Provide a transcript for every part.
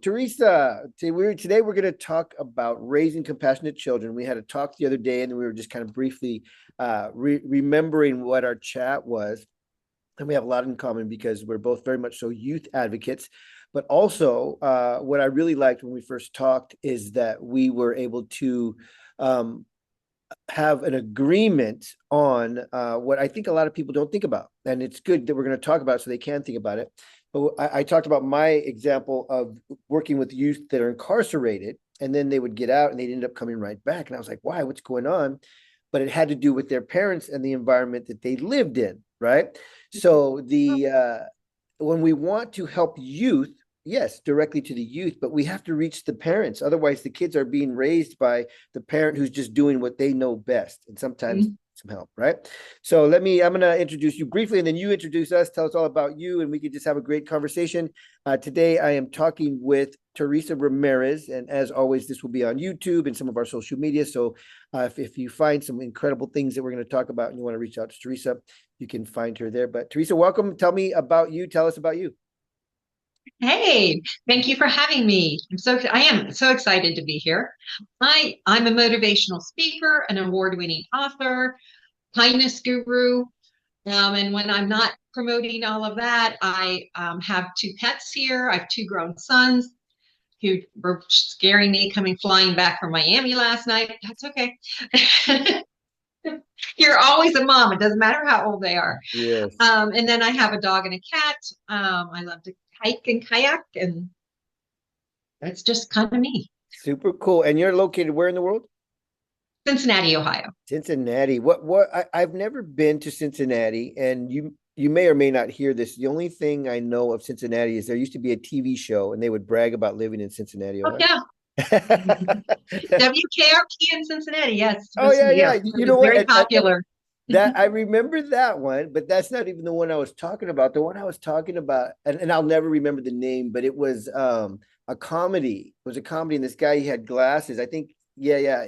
Teresa, today we're going to talk about raising compassionate children. We had a talk the other day, and we were just kind of briefly remembering what our chat was. And we have a lot in common because we're both very much so youth advocates. But also, what I really liked when we first talked is that we were able to um, have an agreement on what I think a lot of people don't think about. And it's good that we're going to talk about it so they can think about it. But I talked about my example of working with youth that are incarcerated, and then they would get out and they'd end up coming right back. And I was like, why? What's going on? But it had to do with their parents and the environment that they lived in, right? So when we want to help youth, yes, directly to the youth, but we have to reach the parents. Otherwise, the kids are being raised by the parent who's just doing what they know best, and sometimes some help, right? So I'm going to introduce you briefly, and then you introduce us, tell us all about you, and we can just have a great conversation. Today, I am talking with Teresa Ramirez, and as always, this will be on YouTube and some of our social media. So if you find some incredible things that we're going to talk about and you want to reach out to Teresa, you can find her there. But Teresa, welcome. Tell me about you. Tell us about you. Hey, thank you for having me. I am so excited to be here. I'm a motivational speaker, an award-winning author, kindness guru. And when I'm not promoting all of that, I have two pets here. I have two grown sons who were scaring me coming flying back from Miami last night. That's okay. You're always a mom. It doesn't matter how old they are. Yes. And then I have a dog and a cat. I love to hike and kayak, and that's just kind of me. Super cool. And you're located where in the world? Cincinnati, Ohio. Cincinnati. I've never been to Cincinnati, and you may or may not hear this. The only thing I know of Cincinnati is there used to be a TV show, and they would brag about living in Cincinnati, Oh, Ohio. yeah. WKRP in Cincinnati. Yes. Oh yeah, yeah. Yes. You It know was what? very popular. That I remember that one, but that's not even the one I was talking about. The one I was talking about, and I'll never remember the name, but it was a comedy. It was a comedy, and this guy, he had glasses. I think, yeah, yeah.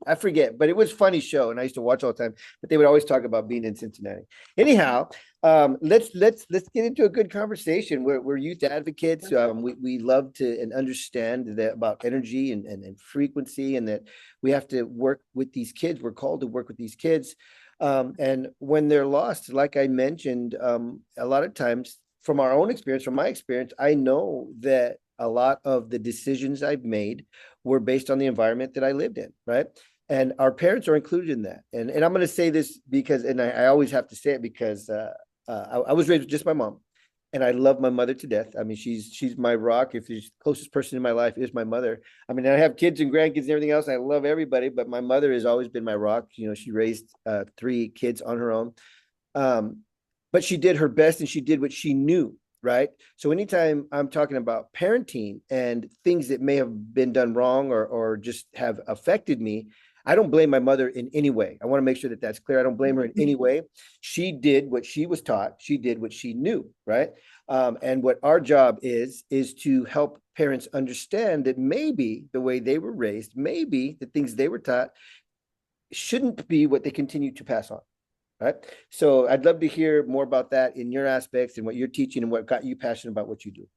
I forget, but it was a funny show, and I used to watch all the time. But they would always talk about being in Cincinnati. Anyhow, let's get into a good conversation. We're youth advocates. We love to and understand that about energy and frequency, and that we have to work with these kids. We're called to work with these kids. And when they're lost, like I mentioned, a lot of times from our own experience, from my experience, I know that a lot of the decisions I've made were based on the environment that I lived in, right? And our parents are included in that. And I'm going to say this because, and I always have to say it because I was raised with just my mom. And I love my mother to death. I mean, she's my rock. If she's the closest person in my life is my mother. I mean, I have kids and grandkids and everything else. I love everybody, but my mother has always been my rock. You know, she raised three kids on her own. But she did her best and she did what she knew, right? So anytime I'm talking about parenting and things that may have been done wrong or just have affected me, I don't blame my mother in any way. I want to make sure that that's clear. I don't blame her in any way. She did what she was taught. She did what she knew, right? And what our job is to help parents understand that maybe the way they were raised, maybe the things they were taught shouldn't be what they continue to pass on, right? So I'd love to hear more about that in your aspects and what you're teaching and what got you passionate about what you do.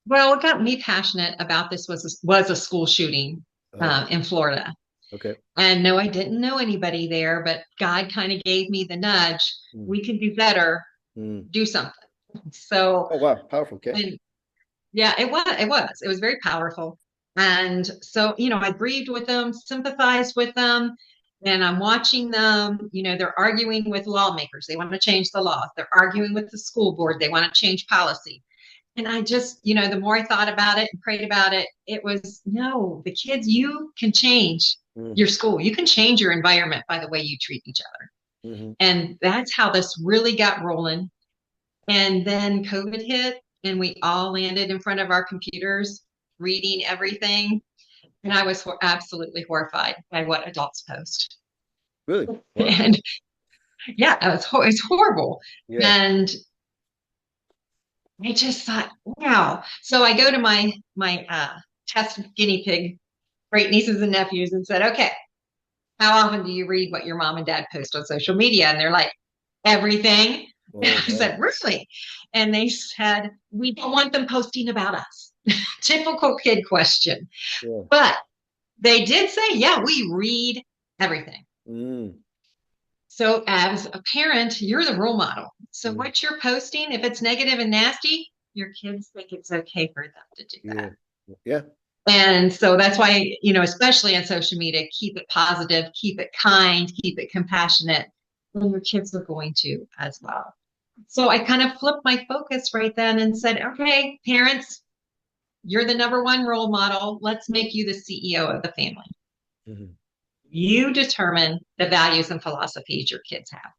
Well, what got me passionate about this was a school shooting Oh, in Florida. okay. And no, I didn't know anybody there, but God kind of gave me the nudge. Mm, We can do better, mm. do something. So, Oh, wow. Powerful. Okay. and yeah, it was very powerful. And so, I grieved with them, sympathized with them, and I'm watching them, they're arguing with lawmakers. They want to change the laws. They're arguing with the school board. They want to change policy. And I just, the more I thought about it and prayed about it, it was no, the kids, you can change Mm, your school. You can change your environment by the way you treat each other. mm-hmm. And that's how this really got rolling. And then COVID hit, and we all landed in front of our computers reading everything. And I was absolutely horrified by what adults post. Really? Wow. And yeah, it's horrible. Yeah. And I just thought, wow. So I go to my test guinea pig great nieces and nephews and said, okay, how often do you read what your mom and dad post on social media? And they're like, everything. And Oh, I wow. said, really? And they said, we don't want them posting about us. Typical kid question. Yeah. But they did say, yeah, we read everything. Mm, So as a parent, you're the role model. So mm, what you're posting, if it's negative and nasty, your kids think it's okay for them to do yeah. that. Yeah. And so that's why, especially on social media, keep it positive, keep it kind, keep it compassionate. And your kids are going to as well. So I kind of flipped my focus right then and said, okay, parents, you're the number one role model. Let's make you the CEO of the family. Mhm. You determine the values and philosophies your kids have.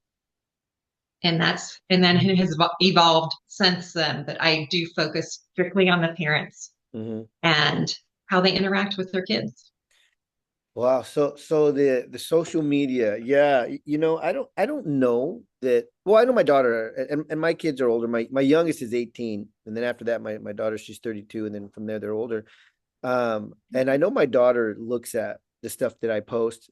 And then it has evolved since then, but I do focus strictly on the parents Mhm. and how they interact with their kids. Wow. So the social media, yeah, I don't know that. Well, I know my daughter and my kids are older. My youngest is 18, and then after that, my daughter, she's 32, and then from there they're older. And I know my daughter looks at the stuff that I post.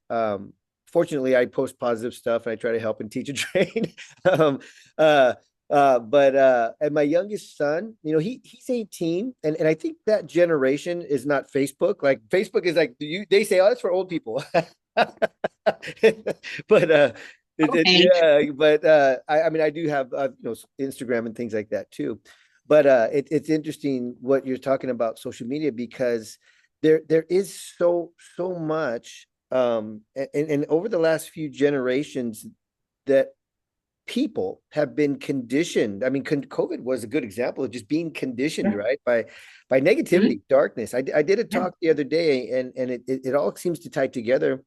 Fortunately, I post positive stuff and I try to help and teach and train. um, uh, but and my youngest son, he's 18, and I think that generation is not Facebook. Like Facebook is like they say, oh, that's for old people. But Okay. yeah, but I mean I do have Instagram and things like that too. But it's interesting what you're talking about social media because there is so much and over the last few generations that people have been conditioned. I mean, COVID was a good example of just being conditioned, Yeah. right? By Mhm. negativity, darkness. I did a Yeah. talk the other day, and it all seems to tie together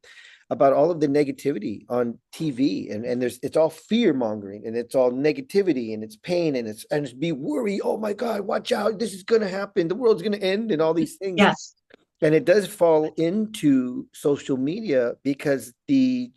about all of the negativity on TV, and it's all fear mongering, and it's all negativity, and it's pain, and it's be worry. Oh my God, watch out! This is going to happen. The world's going to end, and all these things. Yes. And it does fall into social media because the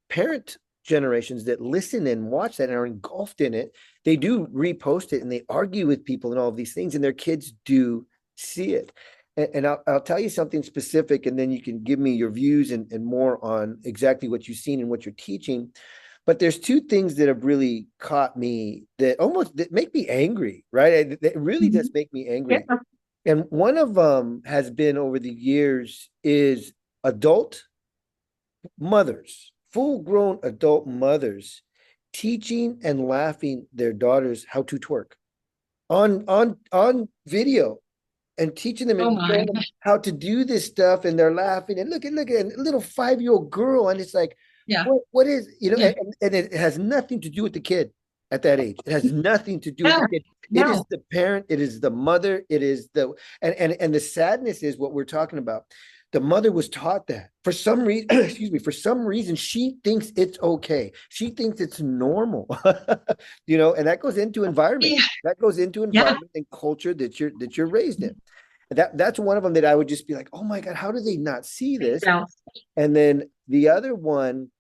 parent generations that listen and watch that and are engulfed in it, they do repost it and they argue with people and all of these things, and their kids do see it. And I'll tell you something specific, and then you can give me your views and more on exactly what you've seen and what you're teaching. But there's two things that have really caught me that make me angry, right? It really does Mhm. make me Yeah. angry. And one of them has been over the years is adult mothers, full grown adult mothers teaching and laughing their daughters how to twerk on video and teaching them Oh and my. showing them how to do this stuff, and they're laughing and look at a little 5-year-old girl, and it's like Yeah. what is Yeah. and it has nothing to do with the kid at that age. It has nothing to do with the No. kid. It is No. the parent, it is the mother, it is the and the sadness is what we're talking about. The mother was taught that for some reason, excuse me, for some reason she thinks it's okay, she thinks it's normal. And that goes into environment, Yeah. Yeah. and culture that you're raised in. That's one of them that I would just be like, oh my God, how do they not see this? Yeah. And then the other one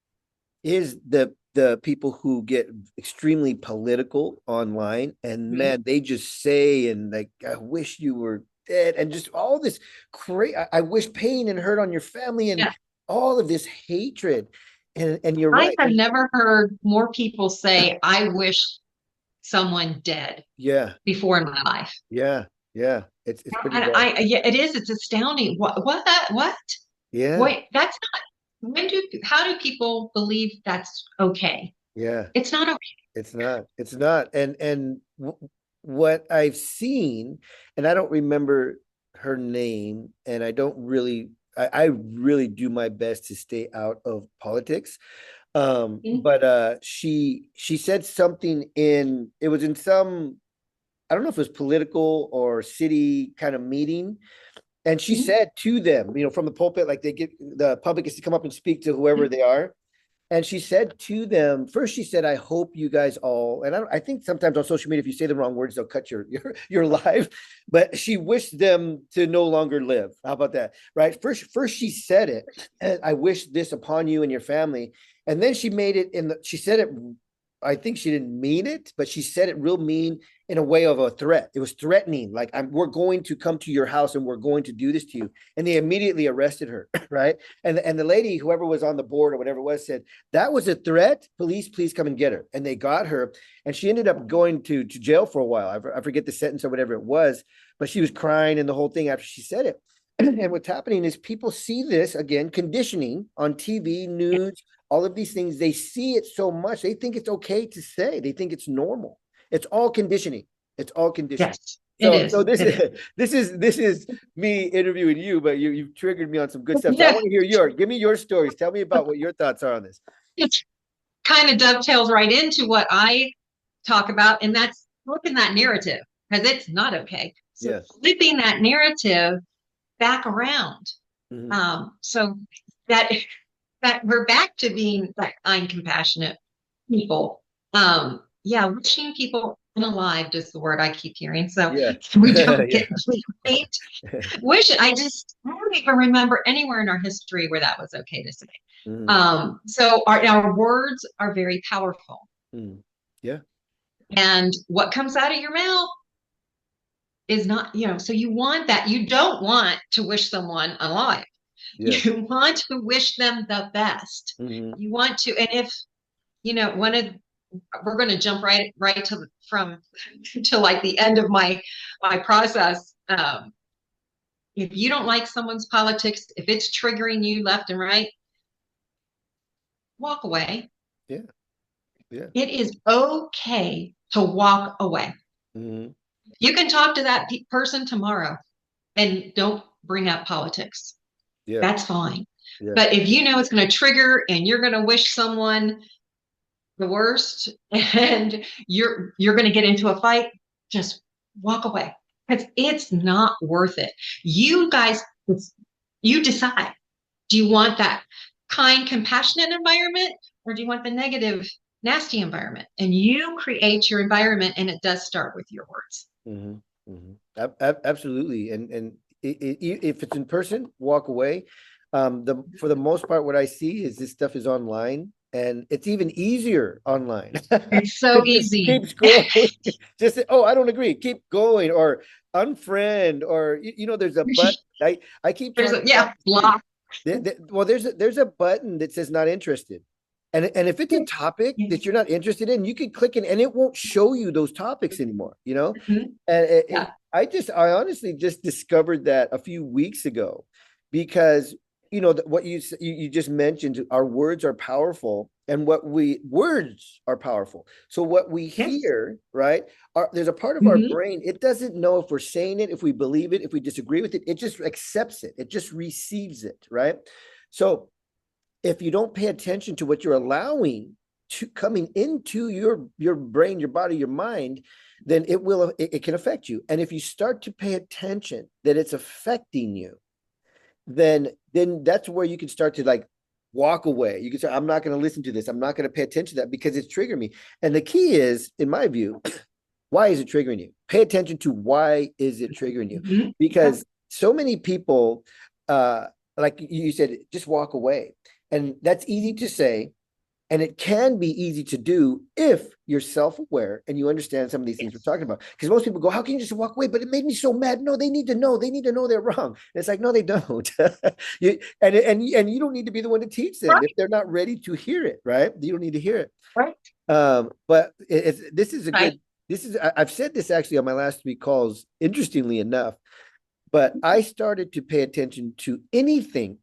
is the people who get extremely political online, and man, they just say and like, I wish you were dead, and just all this crazy. I wish pain and hurt on your family, and Yeah. all of this hatred. And you're I right. have never heard more people say, I wish someone dead Yeah, before in my life. yeah, yeah. It's pretty And bad. yeah, it is. It's astounding. What? Yeah, Wait, that's not, how do people believe that's okay? yeah. It's not okay. It's not. It's not. What I've seen, and I don't remember her name, and I don't really. I really do my best to stay out of politics. But she said something in it was in some, I don't know if it was political or city kind of meeting, and she Mhm. said to them, from the pulpit, like they get the public is to come up and speak to whoever they are. And she said to them, first she said, I hope you guys all, and I think sometimes on social media, if you say the wrong words, they'll cut your live. But she wished them to no longer live. How about that? Right? First she said it, and I wish this upon you and your family. And then she made it she said it, I think she didn't mean it, but she said it real mean in a way of a threat. It was threatening, like we're going to come to your house and we're going to do this to you. And they immediately arrested her, right? And the lady, whoever was on the board or whatever it was, said that was a threat. Police, please come and get her. And they got her, and she ended up going to jail for a while. I forget the sentence or whatever it was. but she was crying and the whole thing after she said it. And what's happening is people see this again, conditioning on TV, news, all of these things. They see it so much, they think it's okay to say. They think it's normal. It's all conditioning. It's all conditioning. Yes, it So is. this It is. is this is me interviewing you, but you've triggered me on some good stuff. So I Yeah, want to hear your give me your stories. Tell me about what your thoughts are on this. it kind of dovetails right into what I talk about, and that's flipping that narrative because it's not okay. So Yeah. flipping that narrative back around. Hmm. So that that we're back to being like kind, compassionate people. Yeah, wishing people unalived is the word I keep hearing. So Yeah. we don't Yeah. get right. Wish I don't even remember anywhere in our history where that was okay to say. Hmm. So our words are very powerful. Hmm. Yeah. And what comes out of your mouth is not, so you want that. You don't want to wish someone alive. Yeah. You want to wish them the best. Hmm. You want to, and if, one of, we're going to jump right to from to like the end of my process. If you don't like someone's politics, if it's triggering you left and right, walk away. Yeah. Yeah. It is okay to walk away. Hmm. You can talk to that person tomorrow and don't bring up politics. Yeah. That's fine. Yeah. But if you know it's going to trigger and you're going to wish someone the worst and you're going to get into a fight, just walk away because it's not worth it. You guys, you decide. Do you want that kind, compassionate environment or do you want the negative, nasty environment? And you create your environment and it does start with your words. Hmm. Hmm. Absolutely. And if it's in person, walk away. The For the most part, what I see is this stuff is online, and it's even easier online. It's To so just easy. keep scrolling. Just say, oh, I don't agree. Keep going, or unfriend, or there's a button. I keep There's talking about yeah, this too. block. Well, there's a button that says not interested. And if it's a topic that you're not interested in, you can click it and it won't show you those topics anymore, Mhm. And Yeah. I honestly just discovered that a few weeks ago because what you just mentioned, our words are powerful, and words are powerful. So what we Yes. hear, right? There's a part of our Hmm. brain, it doesn't know if we're saying it, if we believe it, if we disagree with it. It just accepts it. It just receives it, right? So if you don't pay attention to what you're allowing to coming into your brain, your body, your mind, then it can affect you. And if you start to pay attention that it's affecting you, then that's where you can start to like walk away. You can say, I'm not going to listen to this. I'm not going to pay attention to that because it's triggering me. And the key is, in my view, why is it triggering you? Pay attention to why is it triggering you? Hmm. Yeah. Because so many people, like you said, just walk away. And that's easy to say. And it can be easy to do if you're self-aware and you understand some of these things we're Yes. talking about. Because most people go, how can you just walk away? But it made me so mad. No, they need to know. They need to know they're wrong. And it's like, no, they don't. And you don't need to be the one to teach them if Right. they're not ready to hear it, right? You don't need to hear it. Right. But this is a Right. good, I've said this actually on my last three calls, interestingly enough, but I started to pay attention to anything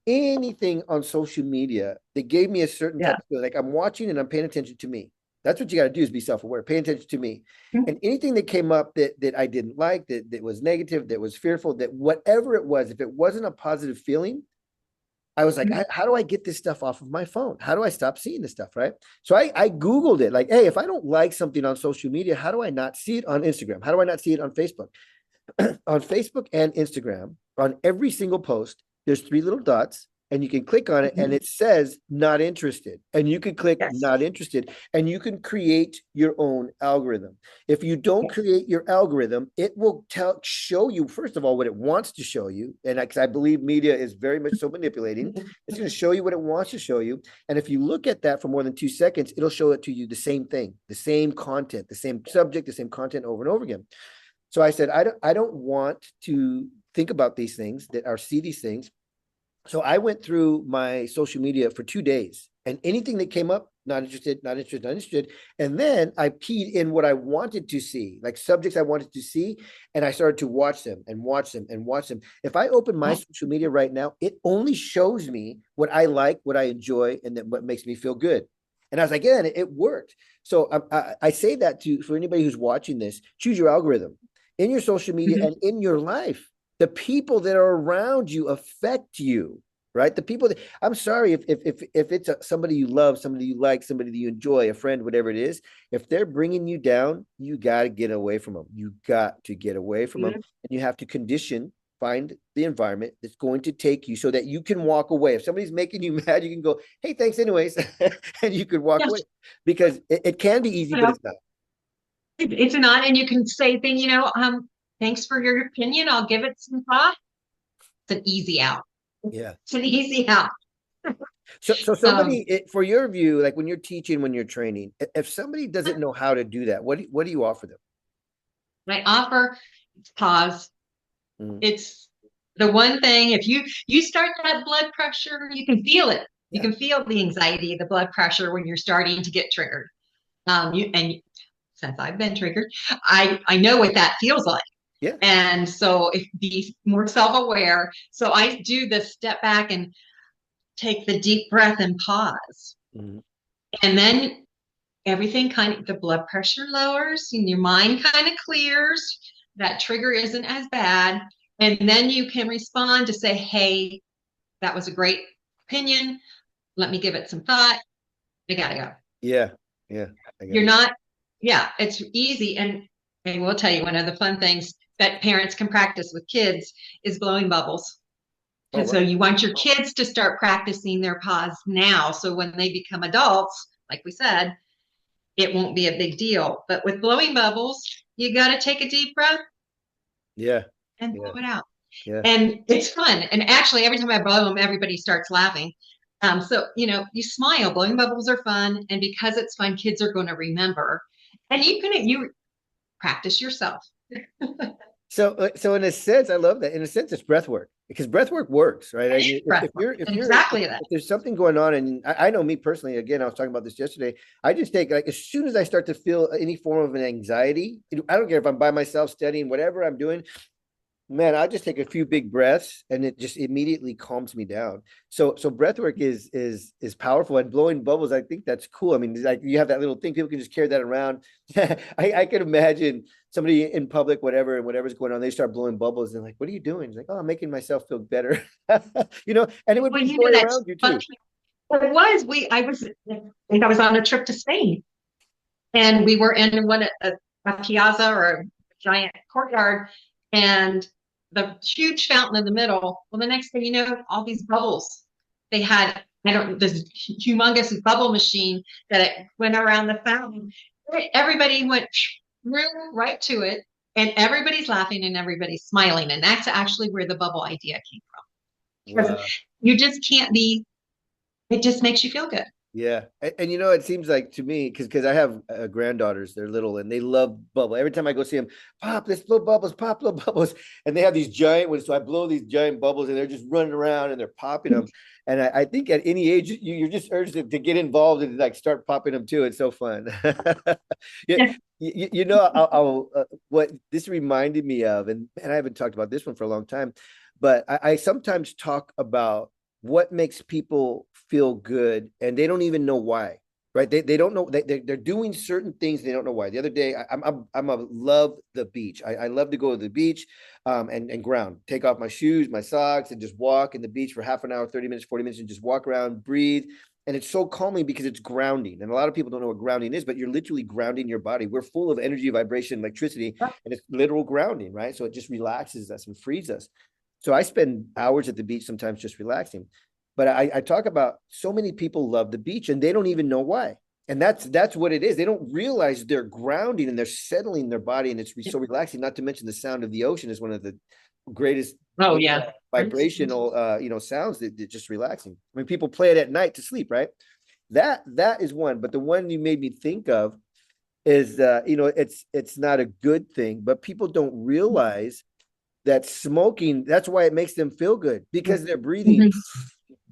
on social media that gave me a certain type Yeah. of feeling. Like I'm watching and I'm paying attention to me. That's what you got to do is be self-aware, pay attention to me. And anything that came up that I didn't like, that was negative, that was fearful, that whatever it was, if it wasn't a positive feeling, I was like, how do I get this stuff off of my phone? How do I stop seeing this stuff? Right. So I Googled it like, hey, if I don't like something on social media, how do I not see it on Instagram? How do I not see it on Facebook? On Facebook and Instagram, on every single post, there's three little dots, and you can click on it, and Mhm. it says not interested. And you can click Yes. not interested, and you can create your own algorithm. If you don't Yes. create your algorithm, it will show you, first of all, what it wants to show you. And I believe media is very much so manipulating. It's going to show you what it wants to show you. And if you look at that for more than 2 seconds, it'll show it to you the same thing, the same content, the same subject, the same content over and over again. So I said, I don't want to think about these things see these things. So I went through my social media for 2 days, and anything that came up, not interested, not interested, not interested. And then I keyed in what I wanted to see, like subjects I wanted to see, and I started to watch them and watch them and watch them. If I open my social media right now, it only shows me what I like, what I enjoy, and then what makes me feel good. And I was like, yeah, and it worked. So I say that to for anybody who's watching this, choose your algorithm in your social media Mhm. and in your life. The people that are around you affect you, right? The people that I'm sorry if it's somebody you love, somebody you like, somebody that you enjoy, a friend, whatever it is, if they're bringing you down, you got to get away from them. You got to get away from them, and you have to find the environment that's going to take you so that you can walk away. If somebody's making you mad, you can go, "Hey, thanks, anyways," and you could walk Yes, away because it can be easy, you but know, it's not. it's not, and you can say thing, thanks for your opinion. I'll give it some thought. It's an easy out. Yeah. It's an easy out. So Um, somebody, for your view, like when you're teaching, when you're training, if somebody doesn't know how to do that, what do you offer them? I offer pause. Mhm. It's the one thing, if you start that blood pressure, you can feel it. You Yeah. can feel the anxiety, the blood pressure when you're starting to get triggered. You and since I've been triggered, I know what that feels like. Yeah. And so if be more self-aware. So I do this step back and take the deep breath and pause. Mhm. And then everything kind of, the blood pressure lowers and your mind kind of clears. That trigger isn't as bad. And then you can respond to say, hey, that was a great opinion. Let me give it some thought. I gotta go. Yeah. Yeah. I got You're it. not, yeah, it's easy. And I will tell you, one of the fun things that parents can practice with kids is blowing bubbles. Oh, And so wow. you want your kids to start practicing their pause now. So when they become adults, like we said, it won't be a big deal. But with blowing bubbles, you got to take a deep breath Yeah. and Yeah. blow it out. Yeah. And it's fun. And actually, every time I blow them, everybody starts laughing. So, you smile. Blowing bubbles are fun. And because it's fun, kids are going to remember. And you practice yourself. So in a sense, I love that. In a sense, it's breath work because breath work works, right? I mean, Breath work. Exactly that. if there's something going on, and I know me personally, again, I was talking about this yesterday. I just take like as soon as I start to feel any form of an anxiety, I don't care if I'm by myself studying, whatever I'm doing. Man, I just take a few big breaths and it just immediately calms me down. So breath work is powerful and blowing bubbles. I think that's cool. I mean, like you have that little thing, people can just carry that around. I can imagine somebody in public, whatever, and whatever's going on, they start blowing bubbles and like, what are you doing? It's like, oh, I'm making myself feel better. And it would Well, be joy that's around you fun. too. Well, it was. I think I was on a trip to Spain, and we were in a piazza or a giant courtyard, and the huge fountain in the middle. Well, the next thing you know, all these bubbles. They had, I don't, this humongous bubble machine that it went around the fountain. Everybody went right to it, and everybody's laughing and everybody's smiling, and that's actually where the bubble idea came from. Because Wow. you just can't be. It just makes you feel good. Yeah, and it seems like to me because I have granddaughters, they're little and they love bubble. Every time I go see them, pop, let's blow bubbles, pop, blow bubbles, and they have these giant ones. So I blow these giant bubbles, and they're just running around and they're popping them. And I think at any age, you're just urged to get involved and like start popping them too. It's so fun. Yeah, Yeah. what this reminded me of, and man, I haven't talked about this one for a long time, but I sometimes talk about what makes people feel good and they don't even know why, right? They don't know they're doing certain things, they don't know why. The other day I'm a love the beach. I love to go to the beach, and ground, take off my shoes, my socks, and just walk in the beach for half an hour, 30 minutes, 40 minutes, and just walk around, breathe. And it's so calming because it's grounding, and a lot of people don't know what grounding is, but you're literally grounding your body. We're full of energy, vibration, electricity, and it's literal grounding, right? So it just relaxes us and frees us. So I spend hours at the beach sometimes just relaxing. But I talk about so many people love the beach and they don't even know why. And that's what it is. They don't realize they're grounding and they're settling their body, and it's so relaxing. Not to mention the sound of the ocean is one of the greatest Oh yeah. vibrational sounds that just relaxing. I mean, people play it at night to sleep, right? That is one. But the one you made me think of is it's not a good thing, but people don't realize that smoking, that's why it makes them feel good because they're breathing. Mhm.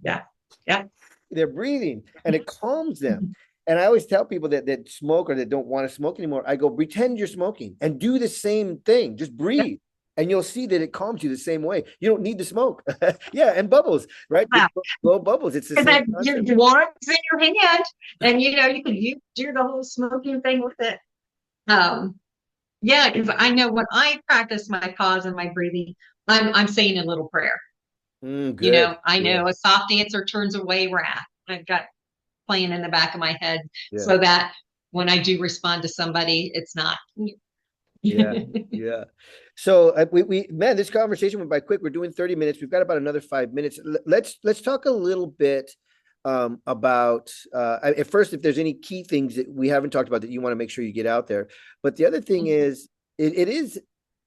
Yeah. Yeah. They're breathing and it calms them. And I always tell people that smoke or that don't want to smoke anymore, I go, pretend you're smoking and do the same thing. Just breathe. And you'll see that it calms you the same way. You don't need to smoke. Yeah, and bubbles, right? Yeah. Just blow bubbles. It's the And same then your concept. wand's in your hand, and you do the whole smoking thing with it. Um, yeah, because I know when I practice my pause and my breathing, I'm saying a little prayer. Good. I Yeah. know a soft answer turns away wrath. I've got playing in the back of my head Yeah. so that when I do respond to somebody, it's not. Yeah. Yeah. So we man, this conversation went by quick. We're doing 30 minutes. We've got about another 5 minutes. Let's talk a little bit about at first, if there's any key things that we haven't talked about that you want to make sure you get out there. But the other thing is it is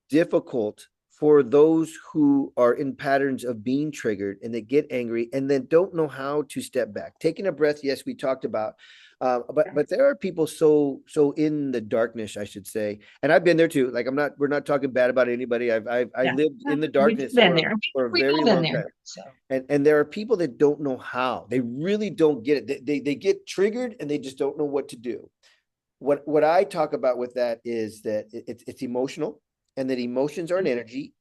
difficult for those who are in patterns of being triggered and they get angry and then don't know how to step back. Taking a breath, yes, we talked about. But there are people so in the darkness, I should say, and I've been there too. Like we're not talking bad about anybody. I Yeah, lived in the we've darkness been there. for a We've very all been long there. time. So And there are people that don't know how. They really don't get it. They get triggered and they just don't know what to do. What I talk about with that is that it's emotional, and that emotions are an energy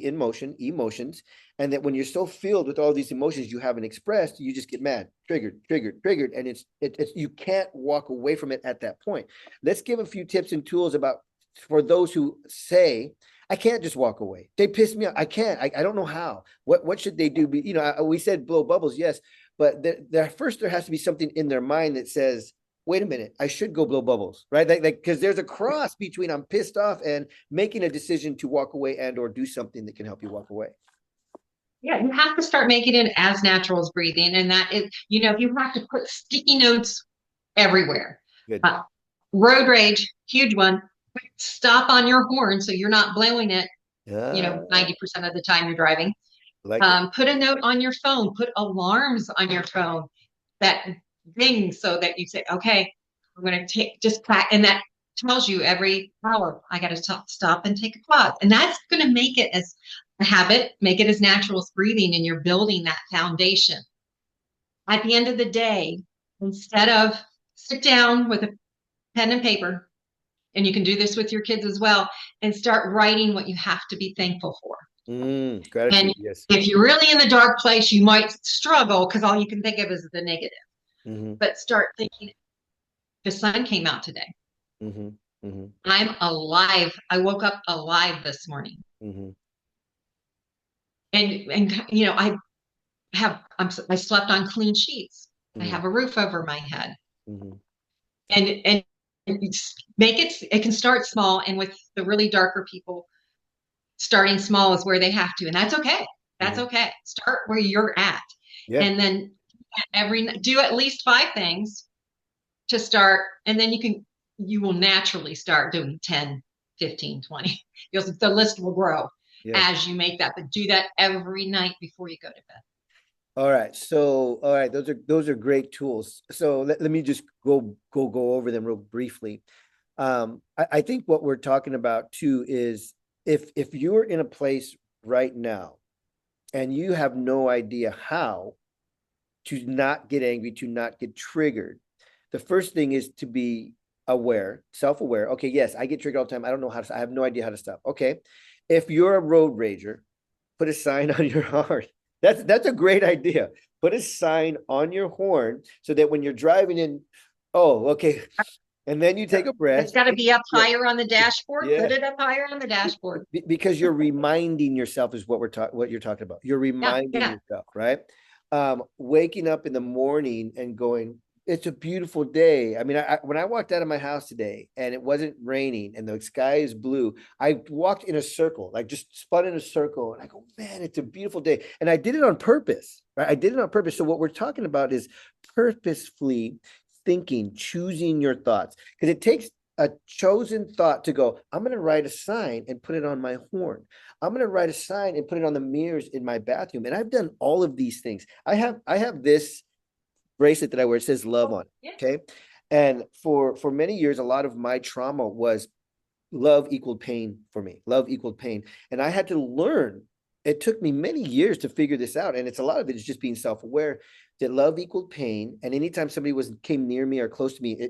in motion, emotions, and that when you're so filled with all these emotions you haven't expressed, you just get mad, triggered, and it's you can't walk away from it at that point. Let's give a few tips and tools about for those who say, I can't just walk away. They piss me off. I can't. I don't know how. What should they do? We said blow bubbles, yes, but first there has to be something in their mind that says, wait a minute, I should go blow bubbles, right? Because there's a cross between I'm pissed off and making a decision to walk away and or do something that can help you walk away. yeah, you have to start making it as natural as breathing, and that is, you have to put sticky notes everywhere. Good. Uh, Road rage, huge one. Stop on your horn so you're not blowing it, I 90% of the time you're driving. like it. Put a note on your phone, put alarms on your phone that ding so that you say, okay, I'm going to take just practice. And that tells you every hour, I got to stop and take a pause. And that's going to make it as a habit, make it as natural as breathing, and you're building that foundation. At the end of the day, instead of sit down with a pen and paper, and you can do this with your kids as well, and start writing what you have to be thankful for. And Gratitude, yes. if you're really in the dark place, you might struggle because all you can think of is the negative. Mm-hmm, But start thinking, the sun came out today. mm-hmm, mm-hmm, I'm alive. I woke up alive this morning. mm-hmm, I slept on clean sheets. I mm-hmm, have a roof over my head. mm-hmm. And make it can start small, and with the really darker people, starting small is where they have to, and that's okay. That's Mm-hmm. okay. Start where you're at. Yeah. And then do at least 5 things to start, and then you will naturally start doing 10, 15, 20. The list will grow Yeah. as you make that, but do that every night before you go to bed. All right. So, all right, those are great tools. So let me just go over them real briefly. I think what we're talking about too is if you're in a place right now and you have no idea how to not get angry, to not get triggered, the first thing is to be aware, self-aware. Okay, yes, I get triggered all the time. I don't know how to, I have no idea how to stop. Okay. If you're a road rager, put a sign on your horn. That's a great idea. Put a sign on your horn so that when you're driving in, oh, okay. And then you take a breath. It's got to be up Yeah. higher on the dashboard. Yeah. Put it up higher on the dashboard. Because you're reminding yourself is what you're talking about. You're Yeah, reminding yeah. yourself, right? Waking up in the morning and going, it's a beautiful day. I mean, when I walked out of my house today and it wasn't raining and the sky is blue, I walked in a circle, like just spun in a circle, and I go, man, it's a beautiful day. And I did it on purpose, right? I did it on purpose. So what we're talking about is purposefully thinking, choosing your thoughts, because it takes a chosen thought to go, I'm going to write a sign and put it on my horn. I'm going to write a sign and put it on the mirrors in my bathroom. And I've done all of these things. I have this bracelet that I wear. It says love on it. Okay. And for many years, a lot of my trauma was love equaled pain for me. Love equaled pain. And I had to learn it took me many years to figure this out. And it's a lot of it is just being self-aware that love equaled pain. And anytime somebody came near me or close to me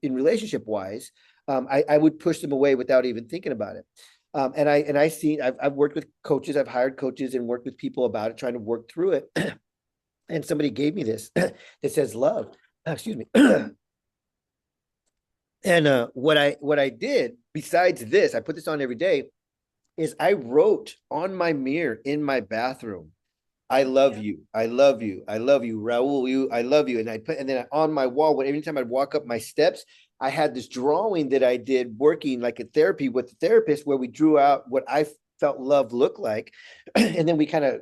in relationship wise, I would push them away without even thinking about it. I've worked with coaches, I've hired coaches and worked with people about it, trying to work through it. And somebody gave me this that says love. Excuse me. And what I did besides this, I put this on every day, is I wrote on my mirror in my bathroom, I love you. I love you. I love you. Raul, I love you. And then on my wall, every time I'd walk up my steps, I had this drawing that I did working like a therapy with the therapist where we drew out what I felt love looked like. And then we kind of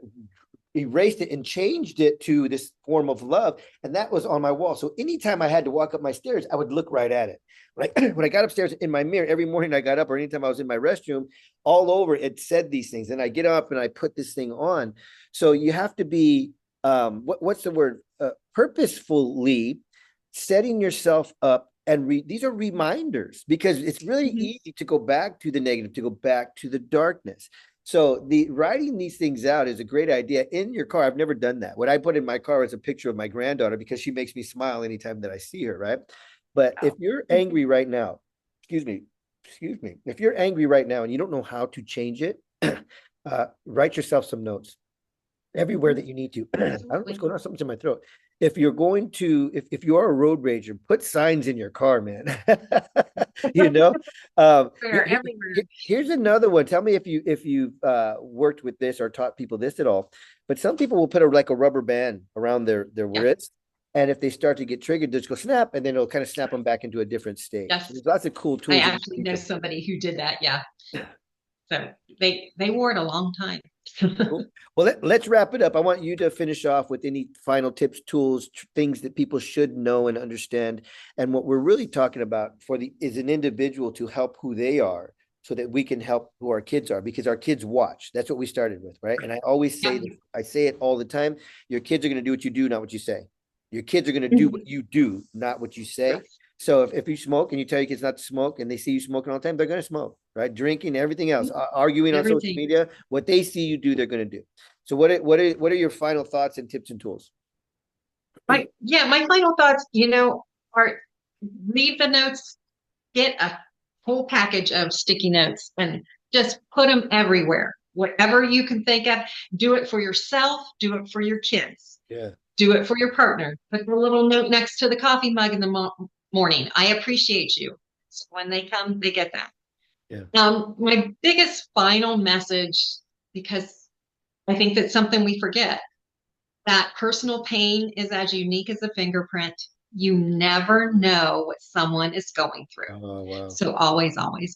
erased it and changed it to this form of love. And that was on my wall. So anytime I had to walk up my stairs, I would look right at it. Like when I got upstairs in my mirror, every morning I got up, or anytime I was in my restroom, all over it said these things. And I get up and I put this thing on. So you have to be, what's the word? Purposefully setting yourself up. And these are reminders, because it's really easy to go back to the negative, to go back to the darkness. So the writing these things out is a great idea in your car. I've never done that. What I put in my car is a picture of my granddaughter, because she makes me smile anytime that I see her, right? But if you're angry right now, excuse me, if you're angry right now and you don't know how to change it, write yourself some notes everywhere that you need to. I don't know what's going on, something's in my throat. If you're going to, if you are a road rager, put signs in your car, man. You know, here's another one. Tell me if you've worked with this or taught people this at all. But some people will put like a rubber band around their wrist, and if they start to get triggered, they'll just go snap, and then it'll kind of snap them back into a different state. Yes. So there's lots of cool I tools. actually know somebody who did that. Yeah. So they wore it a long time. Cool. Well, let's wrap it up. I want you to finish off with any final tips, tools, things that people should know and understand. And what we're really talking about is an individual to help who they are, so that we can help who our kids are, because our kids watch. That's what we started with, right? And I always say this, I say it all the time. Your kids are going to do what you do, not what you say. Your kids are going to do what you do, not what you say. So if you smoke and you tell your kids not to smoke, and they see you smoking all the time, they're going to smoke, right? Drinking, everything else, arguing on social media, what they see you do, they're going to do. So what are your final thoughts and tips and tools? My final thoughts, are leave the notes, get a whole package of sticky notes and just put them everywhere. Whatever you can think of, do it for yourself, do it for your kids. Yeah. Do it for your partner. Put the little note next to the coffee mug in the morning. I appreciate you. So when they come, they get that. Yeah. My biggest final message, because I think that's something we forget, that personal pain is as unique as a fingerprint. You never know what someone is going through. Oh, wow. So always, always be